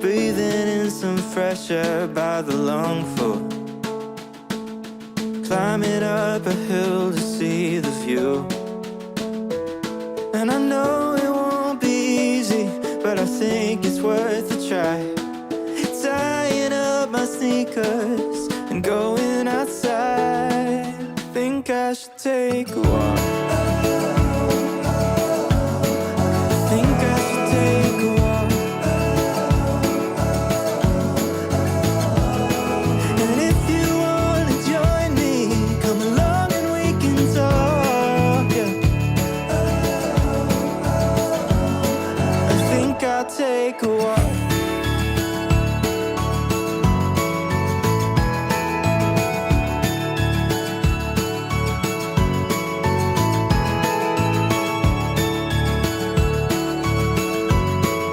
breathing in some fresh air by the lungful, climbing up a hill to see the view. And I know it won't be easy, but I think it's worth a try. Tying up my sneakers and going outside. Think I should take a walk. Think I should take a walk. And if you wanna join me, come along and we can talk, yeah. I think I'll take a walk.